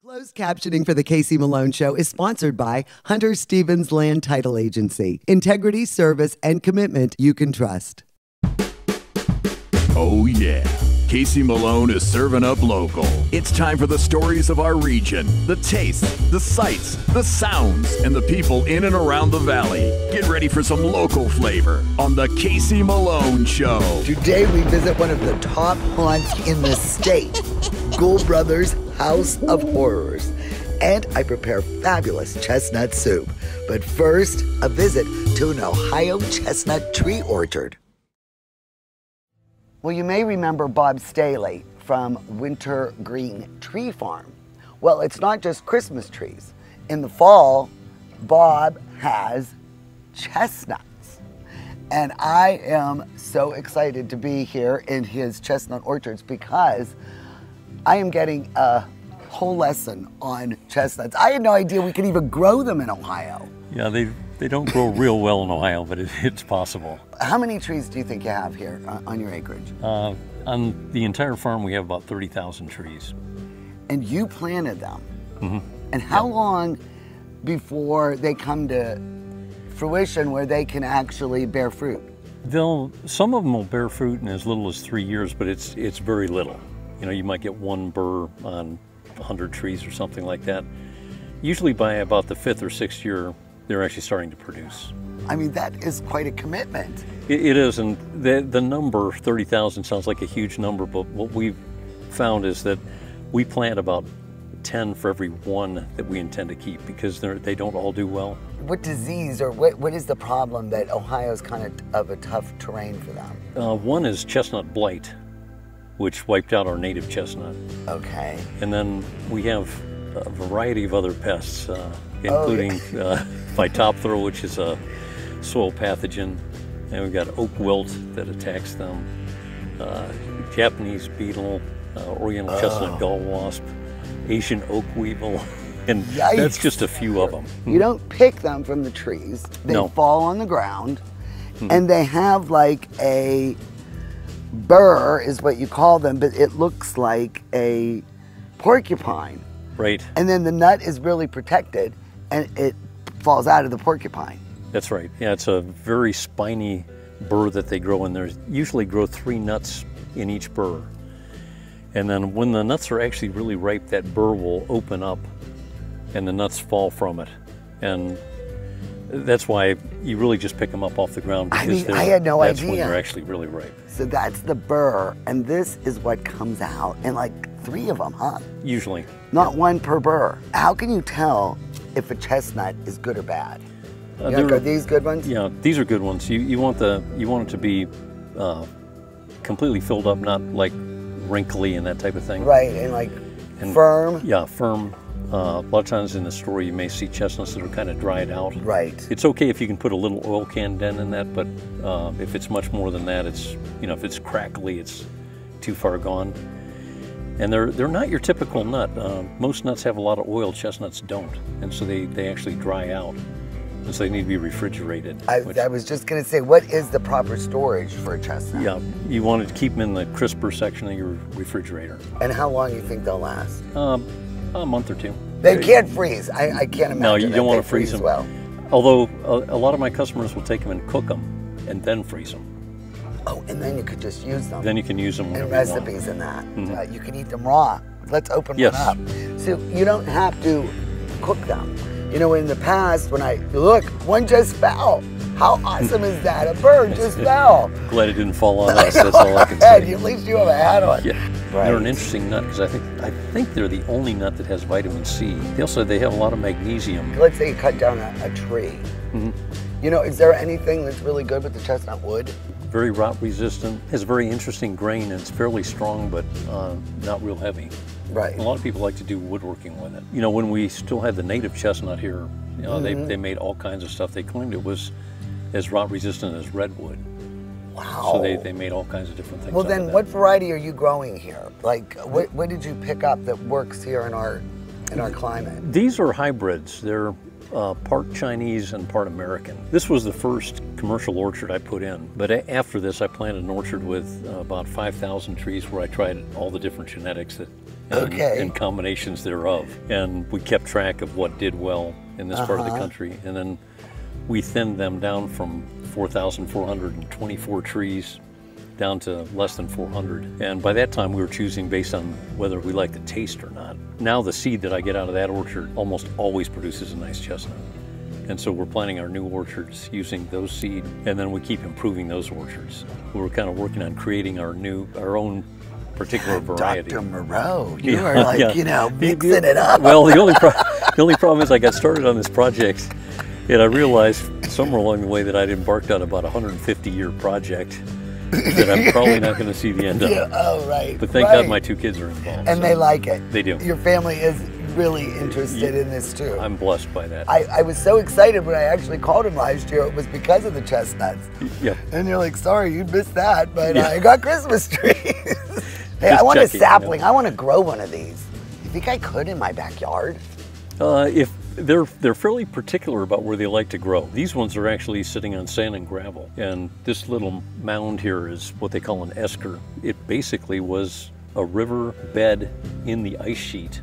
Closed captioning for the Casey Malone Show is sponsored by Hunter Stevens Land Title Agency. Integrity, service, and commitment you can trust. Oh yeah, Casey Malone is serving up local. It's time for the stories of our region, the tastes, the sights, the sounds, and the people in and around the valley. Get ready for some local flavor on the Casey Malone Show. Today we visit one of the top haunts in the state, Gould Brothers House of Horrors. And I prepare fabulous chestnut soup. But first, a visit to an Ohio chestnut tree orchard. Well, you may remember Bob Staley from Winter Green Tree Farm. Well, it's not just Christmas trees. In the fall, Bob has chestnuts. And I am so excited to be here in his chestnut orchards because I am getting a whole lesson on chestnuts. I had no idea we could even grow them in Ohio. Yeah, they don't grow real well in Ohio, but it's possible. How many trees do you think you have here on your acreage? On the entire farm, we have about 30,000 trees. And you planted them. Mm-hmm. And how long before they come to fruition where they can actually bear fruit? Some of them will bear fruit in as little as 3 years, but it's very little. You know, you might get one burr on 100 trees or something like that. Usually by about the 5th or 6th year, they're actually starting to produce. I mean, that is quite a commitment. It is, and the number 30,000 sounds like a huge number, but what we've found is that we plant about 10 for every one that we intend to keep because they don't all do well. What disease or what is the problem that Ohio's kind of a tough terrain for them? One is chestnut blight, which wiped out our native chestnut. Okay. And then we have a variety of other pests, including Phytophthora, which is a soil pathogen, and we've got oak wilt that attacks them, Japanese beetle, Oriental chestnut gall wasp, Asian oak weevil, and Yikes. That's just a few of them. You don't pick them from the trees. They fall on the ground, and they have like a burr is what you call them, but it looks like a porcupine. Right. And then the nut is really protected, and it falls out of the porcupine. That's right. Yeah, it's a very spiny burr that they grow in. They usually grow 3 nuts in each burr. And then when the nuts are actually really ripe, that burr will open up and the nuts fall from it. And that's why you really just pick them up off the ground. Because I had no idea. That's when they're actually really ripe. So that's the burr, and this is what comes out, and like 3 of them, huh? Usually. Not one per burr. How can you tell if a chestnut is good or bad? Are these good ones? Yeah, these are good ones. You want it to be completely filled up, not like wrinkly and that type of thing. Right, and firm. Yeah, firm. A lot of times in the store you may see chestnuts that are kind of dried out. Right. It's okay if you can put a little oil can dent in that, but if it's much more than that, it's, you know, if it's crackly, it's too far gone. And they're not your typical nut. Most nuts have a lot of oil, chestnuts don't, and so they actually dry out, and so they need to be refrigerated. I was just going to say, what is the proper storage for a chestnut? Yeah, you want to keep them in the crisper section of your refrigerator. And how long do you think they'll last? A month or 2. They can't freeze. I can't imagine. No, you don't want to freeze them. Well. Although a lot of my customers will take them and cook them and then freeze them. Oh, and then you could just use them. Then you can use them whenever and you want. recipes and that. You can eat them raw. Let's open Yes. one up. So you don't have to cook them. You know, in the past, when look, one just fell. How awesome is that? A bird just fell. Glad it didn't fall on us. That's all I can say. At least you have a hat on. Yeah, Right. they're an interesting nut because I think they're the only nut that has vitamin C. They also have a lot of magnesium. Let's say you cut down a tree. You know, is there anything that's really good with the chestnut wood? Very rot resistant. Has a very interesting grain and it's fairly strong, but not real heavy. Right. A lot of people like to do woodworking with it. You know, when we still had the native chestnut here, you know, they made all kinds of stuff. They claimed it was as rot resistant as redwood. Wow. So they made all kinds of different things. Well, then what variety are you growing here? Like, what did you pick up that works here in our climate? These are hybrids. They're part Chinese and part American. This was the first commercial orchard I put in, but after this I planted an orchard with about 5,000 trees where I tried all the different genetics and combinations thereof. And we kept track of what did well in this part of the country. And then we thinned them down from 4,424 trees down to less than 400. And by that time we were choosing based on whether we like the taste or not. Now the seed that I get out of that orchard almost always produces a nice chestnut. And so we're planting our new orchards using those seed, and then we keep improving those orchards. We're kind of working on creating our own particular variety. Dr. Moreau, you are like, you know, mixing it up. Well, the only problem is I got started on this project, and I realized somewhere along the way that I'd embarked on about a 150-year project that I'm probably not going to see the end of. Oh, right. But thank God my 2 kids are involved. And they like it. They do. Your family is really interested in this too. I'm blessed by that. I was so excited when I actually called him last year. It was because of the chestnuts. Yep. And you're like, sorry, you missed that, but I got Christmas trees. Hey, I want a sapling. You know. I want to grow one of these. You think I could in my backyard? If they're fairly particular about where they like to grow. These ones are actually sitting on sand and gravel, and this little mound here is what they call an esker. It basically was a river bed in the ice sheet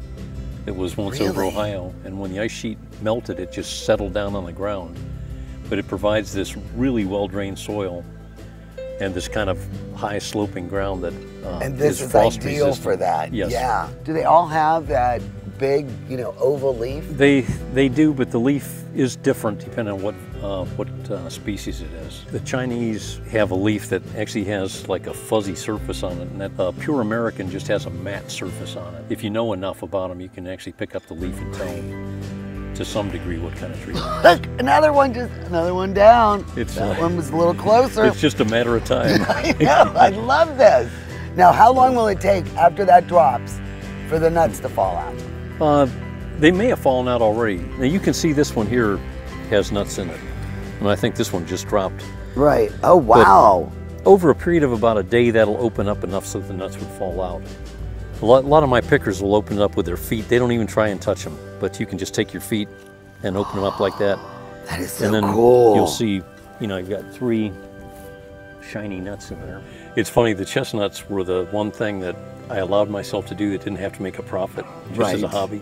that was once over Ohio, and when the ice sheet melted, it just settled down on the ground. But it provides this really well-drained soil and this kind of high sloping ground that and this is frost ideal resistant. for that. Yes. Yeah. Do they all have that big, you know, oval leaf? They do, but the leaf is different depending on what species it is. The Chinese have a leaf that actually has like a fuzzy surface on it, and that pure American just has a matte surface on it. If you know enough about them, you can actually pick up the leaf and tell to some degree what kind of tree. Look, another one down. That one was a little closer. It's just a matter of time. I know. I love this. Now, how long will it take after that drops for the nuts to fall out? They may have fallen out already. Now you can see this one here has nuts in it, and I think this one just dropped. Right. Oh, wow. But over a period of about a day, that'll open up enough so the nuts would fall out. A lot of my pickers will open it up with their feet. They don't even try and touch them, but you can just take your feet and open them up like that. That is so and then cool. You'll see, you know, you've got 3 shiny nuts in there. It's funny, the chestnuts were the one thing that I allowed myself to do that didn't have to make a profit, just as a hobby.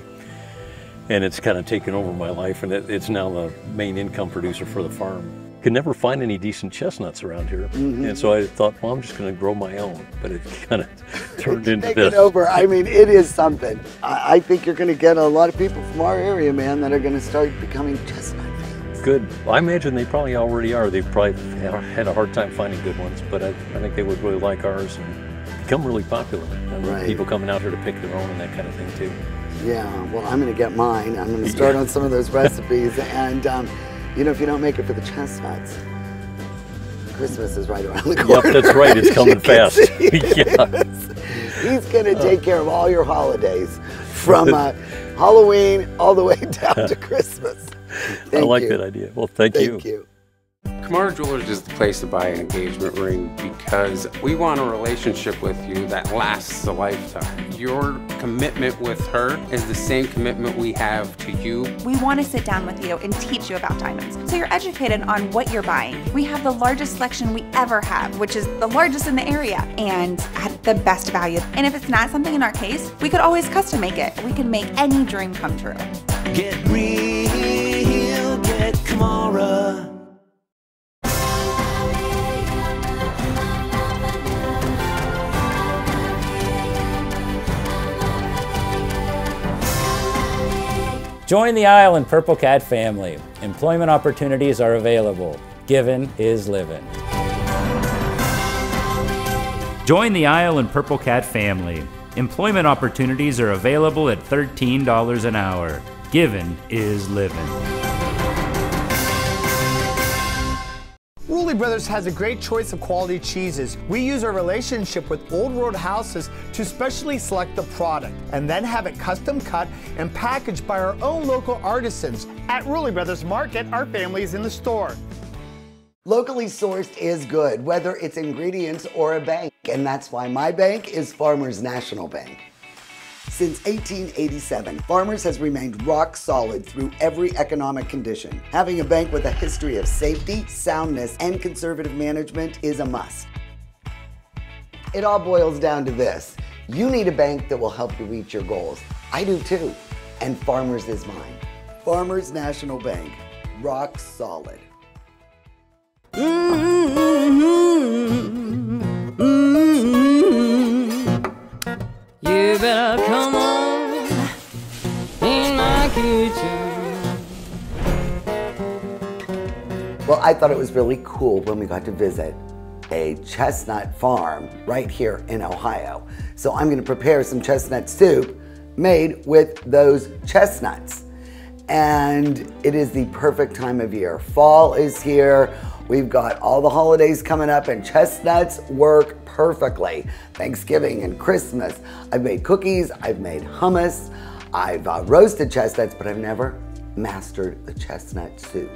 And it's kind of taken over my life, and it's now the main income producer for the farm. Could never find any decent chestnuts around here, and so I thought, well, I'm just going to grow my own. But it kind of turned into this. Over. I mean, it is something. I think you're going to get a lot of people from our area, man, that are going to start becoming chestnut fans. Good. I imagine they probably already are. They've probably had a hard time finding good ones, but I think they would really like ours and become really popular. People coming out here to pick their own and that kind of thing too. Yeah, well, I'm going to get mine. I'm going to start on some of those recipes. And, you know, if you don't make it for the chestnuts, Christmas is right around the corner. Yep, that's right. It's coming fast. He's going to take care of all your holidays from Halloween all the way down to Christmas. I like that idea. Well, thank you. Thank you. Kamara Jewelers is the place to buy an engagement ring because we want a relationship with you that lasts a lifetime. Your commitment with her is the same commitment we have to you. We want to sit down with you and teach you about diamonds so you're educated on what you're buying. We have the largest selection we ever have, which is the largest in the area, and at the best value. And if it's not something in our case, we could always custom make it. We can make any dream come true. Get real, get Kamara. Join the Island Purple Cat family. Employment opportunities are available. Given is living. Join the Island Purple Cat family. Employment opportunities are available at $13 an hour. Given is living. Rulli Brothers has a great choice of quality cheeses. We use our relationship with Old World Houses to specially select the product and then have it custom cut and packaged by our own local artisans. At Rulli Brothers Market, our family is in the store. Locally sourced is good, whether it's ingredients or a bank, and that's why my bank is Farmers National Bank. Since 1887, Farmers has remained rock solid through every economic condition. Having a bank with a history of safety, soundness, and conservative management is a must. It all boils down to this. You need a bank that will help you reach your goals. I do too, and Farmers is mine. Farmers National Bank, rock solid. You better come on in my kitchen. Well, I thought it was really cool when we got to visit a chestnut farm right here in Ohio. So I'm going to prepare some chestnut soup made with those chestnuts. And it is the perfect time of year. Fall is here. We've got all the holidays coming up and chestnuts work perfectly. Thanksgiving and Christmas. I've made cookies, I've made hummus, I've roasted chestnuts, but I've never mastered the chestnut soup.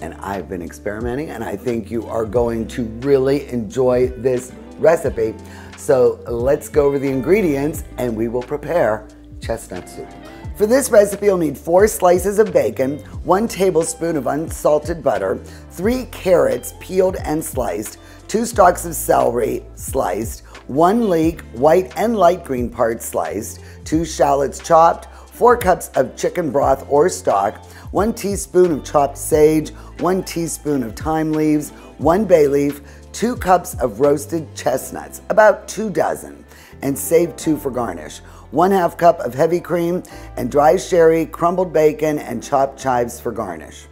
And I've been experimenting, and I think you are going to really enjoy this recipe. So let's go over the ingredients and we will prepare chestnut soup. For this recipe, you'll need 4 slices of bacon, 1 tablespoon of unsalted butter, 3 carrots peeled and sliced, 2 stalks of celery sliced, 1 leek, white and light green parts sliced, 2 shallots chopped, 4 cups of chicken broth or stock, 1 teaspoon of chopped sage, 1 teaspoon of thyme leaves, 1 bay leaf, 2 cups of roasted chestnuts, about 2 dozen, and save 2 for garnish. 1/2 cup of heavy cream and dry sherry, crumbled bacon, and chopped chives for garnish.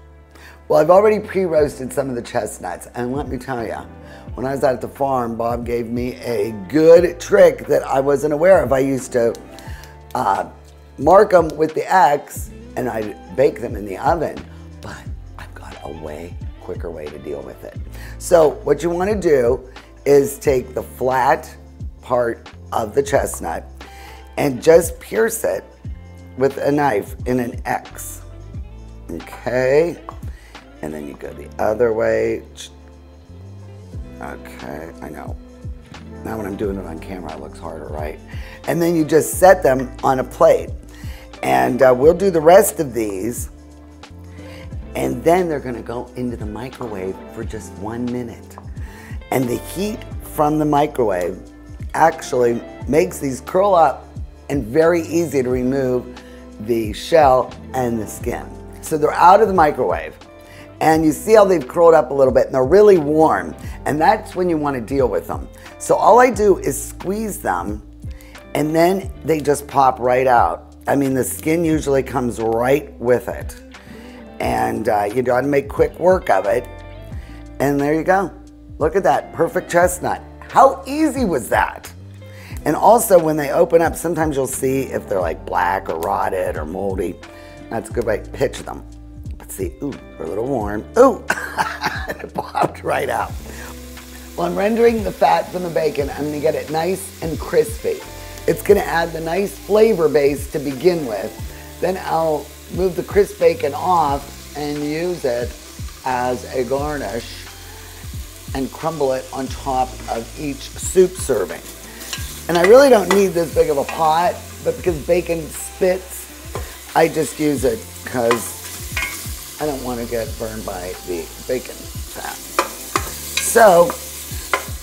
Well, I've already pre-roasted some of the chestnuts, and let me tell you, when I was out at the farm, Bob gave me a good trick that I wasn't aware of. I used to mark them with the X, and I'd bake them in the oven, but I've got a way quicker way to deal with it. So what you want to do is take the flat part of the chestnut and just pierce it with a knife in an X. Okay, and then you go the other way. Okay, I know. Now when I'm doing it on camera, it looks harder, right? And then you just set them on a plate. And we'll do the rest of these. And then they're gonna go into the microwave for just 1 minute. And the heat from the microwave actually makes these curl up and very easy to remove the shell and the skin. So they're out of the microwave. And you see how they've curled up a little bit and they're really warm. And that's when you want to deal with them. So all I do is squeeze them and then they just pop right out. I mean, the skin usually comes right with it. And you got to make quick work of it. And there you go. Look at that, perfect chestnut. How easy was that? And also when they open up, sometimes you'll see if they're like black or rotted or moldy. That's a good way to pitch them. But see, ooh, they're a little warm. Ooh, it popped right out. Well, I'm rendering the fat from the bacon. I'm gonna get it nice and crispy. It's gonna add the nice flavor base to begin with. Then I'll move the crisp bacon off and use it as a garnish and crumble it on top of each soup serving. And I really don't need this big of a pot, but because bacon spits, I just use it because I don't want to get burned by the bacon fat. So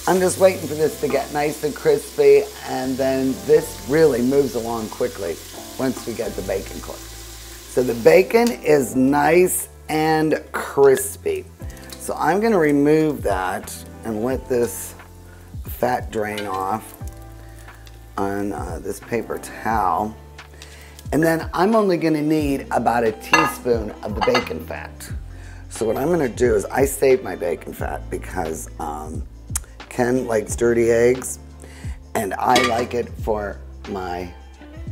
I'm just waiting for this to get nice and crispy, and then this really moves along quickly once we get the bacon cooked. So the bacon is nice and crispy. So I'm gonna remove that and let this fat drain off on this paper towel. And then I'm only gonna need about a teaspoon of the bacon fat. So what I'm gonna do is I save my bacon fat because Ken likes dirty eggs and I like it for my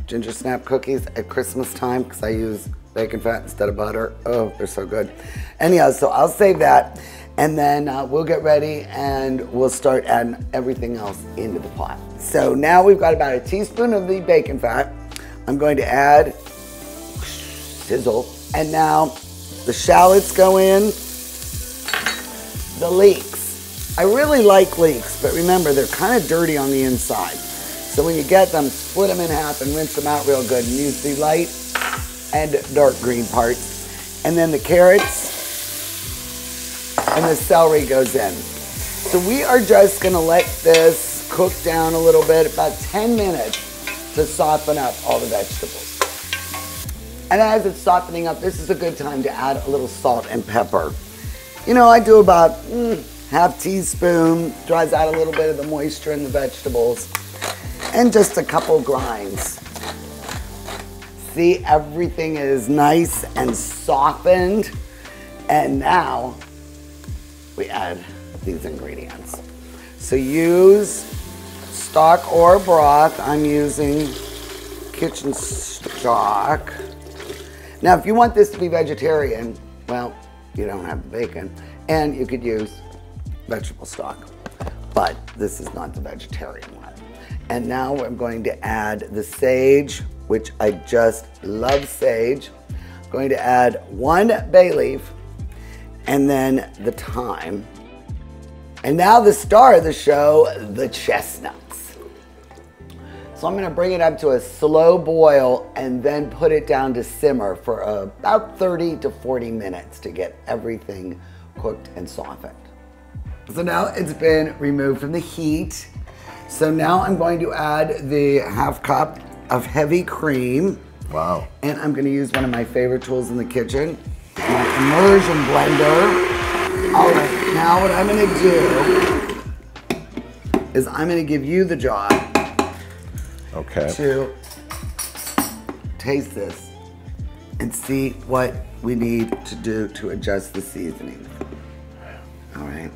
ginger snap cookies at Christmas time because I use bacon fat instead of butter. Oh, they're so good. Anyhow, so I'll save that and then we'll get ready and we'll start adding everything else into the pot. So now we've got about a teaspoon of the bacon fat. I'm going to add sizzle. And now the shallots go in, the leeks. I really like leeks, but remember they're kind of dirty on the inside. So when you get them, split them in half and rinse them out real good and use the light and dark green parts. And then the carrots and the celery goes in. So we are just gonna let this cook down a little bit, about 10 minutes to soften up all the vegetables. And as it's softening up, this is a good time to add a little salt and pepper. You know, I do about half teaspoon, dries out a little bit of the moisture in the vegetables, and just a couple grinds. See, everything is nice and softened. And now we add these ingredients. So use stock or broth. I'm using kitchen stock. Now, if you want this to be vegetarian, well, you don't have the bacon, and you could use vegetable stock, but this is not the vegetarian one. And now I'm going to add the sage, which I just love sage. I'm going to add 1 bay leaf, and then the thyme. And now the star of the show, the chestnuts. So I'm gonna bring it up to a slow boil and then put it down to simmer for about 30 to 40 minutes to get everything cooked and softened. So now it's been removed from the heat. So now I'm going to add the ½ cup of heavy cream. Wow. And I'm gonna use one of my favorite tools in the kitchen, my immersion blender. All right, now what I'm gonna do is I'm gonna give you the job to taste this and see what we need to do to adjust the seasoning. All right.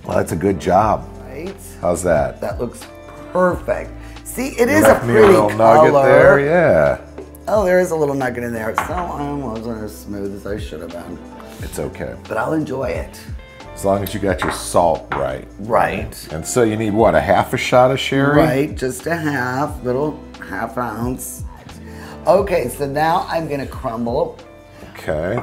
Well, that's a good job. Right. How's that? That looks perfect. See, it is a Left me pretty little color. nugget there, yeah. Oh, there is a little nugget in there. So I wasn't as smooth as I should have been. It's okay. But I'll enjoy it. As long as you got your salt right. Right. And so you need what, a ½ shot of sherry? Right, just a half, little ½ ounce. Okay, so now I'm gonna crumble. Okay.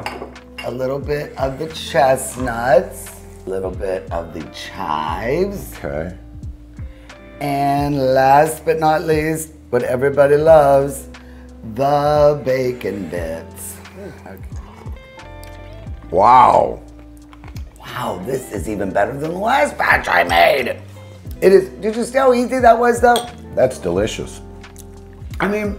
A little bit of the chestnuts, a little bit of the chives. Okay. And last but not least, what everybody loves, the bacon bits. Okay. Wow. Wow, this is even better than the last batch I made. It is, did you see how easy that was though? That's delicious. I mean,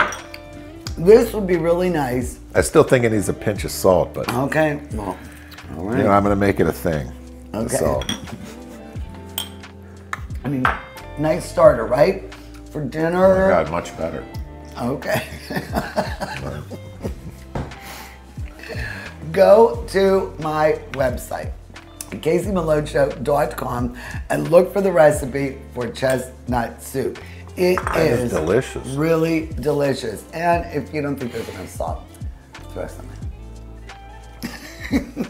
this would be really nice. I still think it needs a pinch of salt, but Okay, well, all right. you know, I'm gonna make it a thing. Okay. The salt. I mean, nice starter, right? For dinner. Oh my God, much better. Okay. Go to my website, CaseyMaloneShow.com, and look for the recipe for chestnut soup. It is delicious. Really delicious. And if you don't think there's enough salt, throw some in.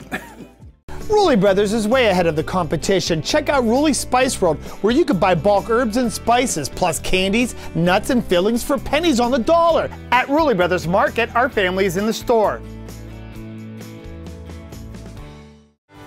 Rulli Brothers is way ahead of the competition. Check out Rulli Spice World, where you can buy bulk herbs and spices, plus candies, nuts, and fillings for pennies on the dollar. At Rulli Brothers Market, our family is in the store.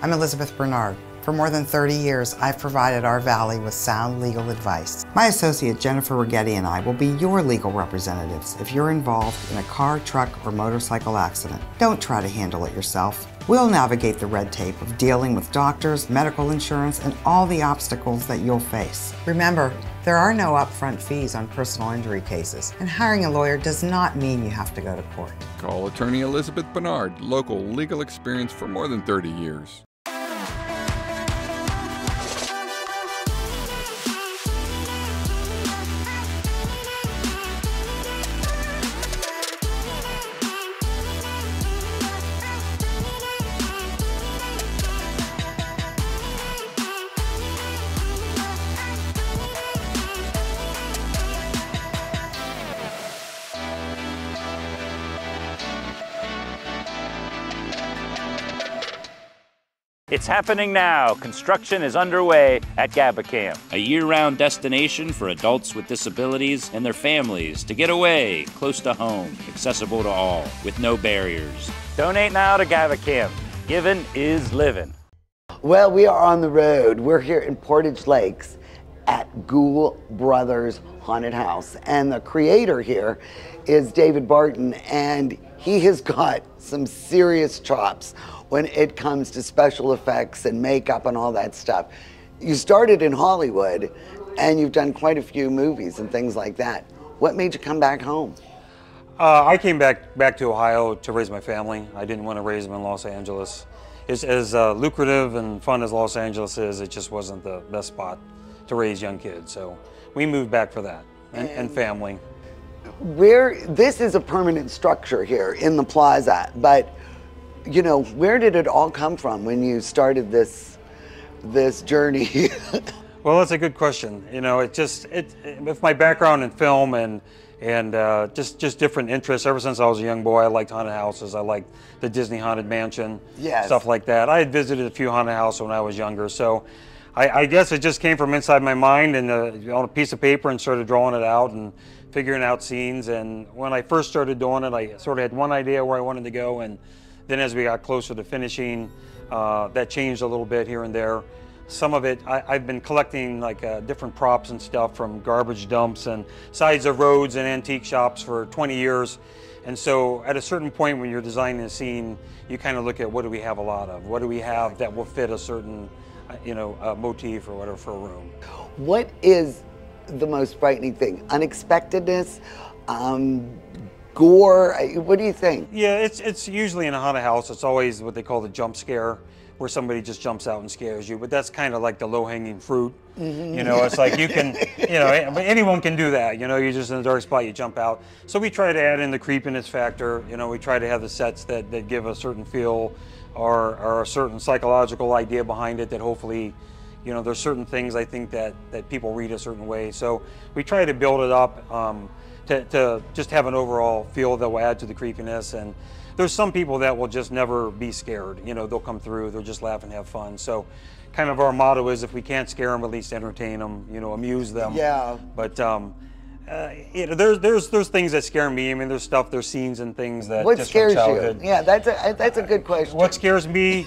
I'm Elizabeth Bernard. For more than 30 years, I've provided our Valley with sound legal advice. My associate Jennifer Righetti and I will be your legal representatives if you're involved in a car, truck, or motorcycle accident. Don't try to handle it yourself. We'll navigate the red tape of dealing with doctors, medical insurance, and all the obstacles that you'll face. Remember, there are no upfront fees on personal injury cases, and hiring a lawyer does not mean you have to go to court. Call attorney Elizabeth Bernard, local legal experience for more than 30 years. It's happening now. Construction is underway at GabaCamp, a year-round destination for adults with disabilities and their families to get away, close to home, accessible to all, with no barriers. Donate now to GabaCamp. Giving is living. Well, we are on the road. We're here in Portage Lakes at Ghoul Brothers Haunted House. And the creator here is David Barton, and he has got some serious chops when it comes to special effects and makeup and all that stuff. You started in Hollywood, and you've done quite a few movies and things like that. What made you come back home? I came back to Ohio to raise my family. I didn't want to raise them in Los Angeles. As lucrative and fun as Los Angeles is, it just wasn't the best spot to raise young kids. So we moved back for that and family. This is a permanent structure here in the plaza, but you know, where did it all come from when you started this journey? Well, that's a good question. You know, with my background in film and just different interests. Ever since I was a young boy, I liked haunted houses. I liked the Disney Haunted Mansion, stuff like that. I had visited a few haunted houses when I was younger, so I guess it just came from inside my mind and on a piece of paper and started drawing it out and figuring out scenes. And when I first started doing it, I sort of had one idea where I wanted to go, and then as we got closer to finishing, that changed a little bit here and there. Some of it, I've been collecting like different props and stuff from garbage dumps and sides of roads and antique shops for 20 years. And so at a certain point when you're designing a scene, you kind of look at what do we have a lot of? What do we have that will fit a certain, motif or whatever for a room? What is the most frightening thing? Unexpectedness? Gore? What do you think? Yeah, it's usually in a haunted house, it's always what they call the jump scare, where somebody just jumps out and scares you, but that's kind of like the low-hanging fruit. You know, it's like you can, anyone can do that. You know, you're just in a dark spot, you jump out. So we try to add in the creepiness factor. You know, we try to have the sets that give a certain feel or a certain psychological idea behind it that hopefully, there's certain things I think that people read a certain way. So we try to build it up to just have an overall feel that will add to the creepiness. And there's some people that will just never be scared. They'll come through, they'll just laugh and have fun. So kind of our motto is if we can't scare them, at least entertain them, amuse them. Yeah. But there's things that scare me. I mean, there's scenes and things that What just scares from childhood. you? Yeah, that's a good question. What scares me?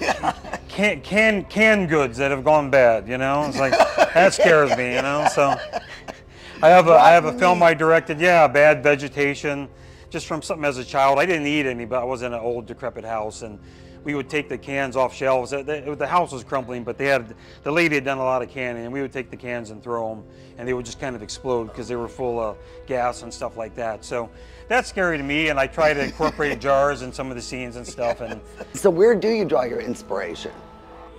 Canned goods that have gone bad, It's like, that scares me, So I have a film I directed, bad vegetation. Just from something as a child. I didn't eat any, but I was in an old decrepit house, and we would take the cans off shelves. The house was crumbling, but the lady had done a lot of canning, and we would take the cans and throw them, and they would just kind of explode because they were full of gas and stuff like that. So that's scary to me, and I try to incorporate jars in some of the scenes and stuff. And so where do you draw your inspiration?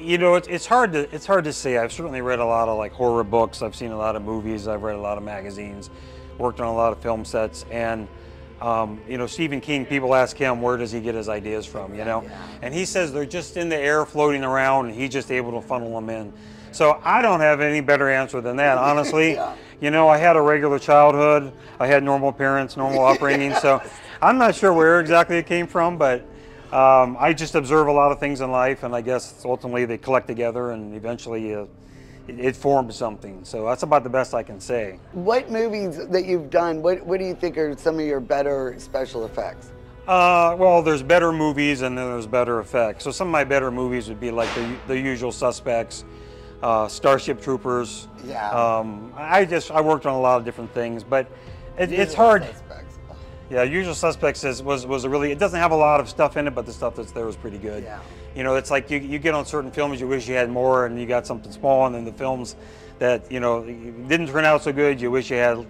It's hard to say. I've certainly read a lot of like horror books. I've seen a lot of movies. I've read a lot of magazines, worked on a lot of film sets, and Stephen King, people ask him, where does he get his ideas from, And he says they're just in the air floating around and he's just able to funnel them in. So I don't have any better answer than that, honestly. I had a regular childhood. I had normal parents, normal upbringing. So I'm not sure where exactly it came from, but I just observe a lot of things in life, and I guess ultimately they collect together and eventually it formed something. So that's about the best I can say. What movies that you've done, what do you think are some of your better special effects? Well, there's better movies and then there's better effects. So some of my better movies would be like The Usual Suspects, Starship Troopers. Yeah. I worked on a lot of different things, but it's hard. Yeah, Usual Suspects was a really, it doesn't have a lot of stuff in it, but the stuff that's there was pretty good. Yeah. It's like you get on certain films, you wish you had more, and you got something small, and then the films that, didn't turn out so good, you wish you had,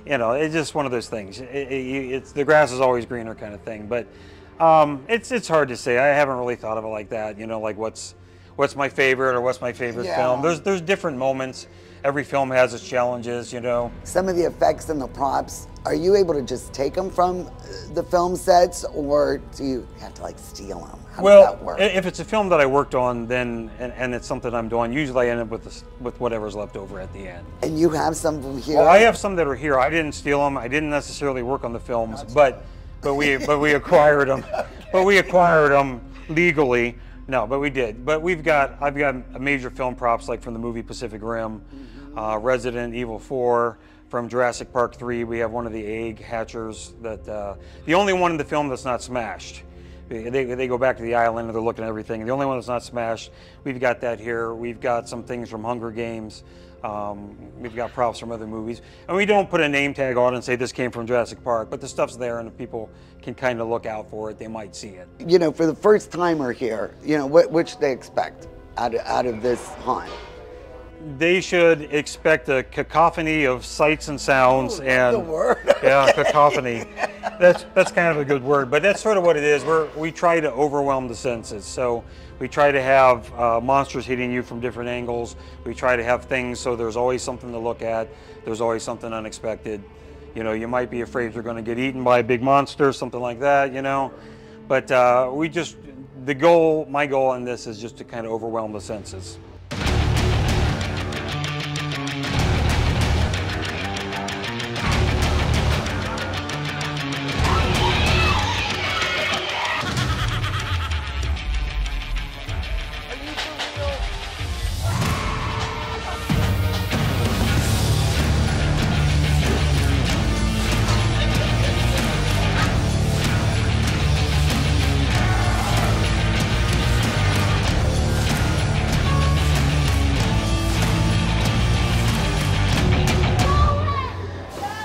it's just one of those things. It's the grass is always greener kind of thing, but it's hard to say. I haven't really thought of it like that, like what's my favorite or what's my favorite film. There's different moments. Every film has its challenges, Some of the effects and the props, are you able to just take them from the film sets, or do you have to like steal them? How does that work? If it's a film that I worked on, then and it's something I'm doing, usually I end up with whatever's left over at the end. And you have some from here? Well, I have some that are here. I didn't steal them. I didn't necessarily work on the films, but we acquired them. But we acquired them legally. No, but we did. But I've got major film props like from the movie Pacific Rim, Resident Evil 4, from Jurassic Park 3. We have one of the egg hatchers that the only one in the film that's not smashed. They go back to the island and they're looking at everything. The only one that's not smashed, we've got that here. We've got some things from Hunger Games. We've got props from other movies. And we don't put a name tag on it and say this came from Jurassic Park, but the stuff's there and if people can kind of look out for it, they might see it. For the first timer here, what should they expect out of this haunt? they should expect a cacophony of sights and sounds. Ooh, and the word. Yeah, cacophony. That's kind of a good word, but that's sort of what it is. We try to overwhelm the senses. So we try to have monsters hitting you from different angles. We try to have things so there's always something to look at. There's always something unexpected. You know, you might be afraid you're going to get eaten by a big monster, something like that, you know. But my goal on this is just to kind of overwhelm the senses.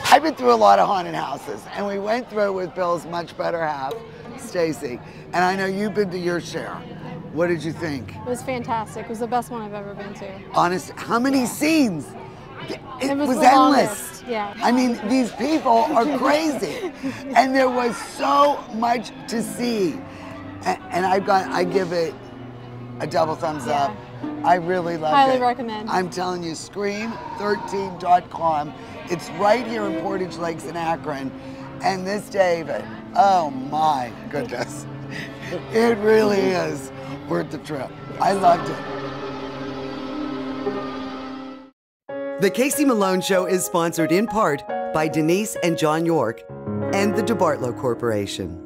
I've been through a lot of haunted houses, and we went through with Bill's much better half, Stacy. And I know you've been to your share. What did you think? It was fantastic. It was the best one I've ever been to. Honest, how many scenes? It was the endless. longest, yeah. I mean, these people are crazy, and there was so much to see. And I give it a double thumbs up. I really loved it. Highly recommend. I'm telling you, Scream13.com. It's right here in Portage Lakes in Akron. And this David, oh my goodness. It really is worth the trip. I loved it. The Casey Malone Show is sponsored in part by Denise and John York and the DeBartolo Corporation.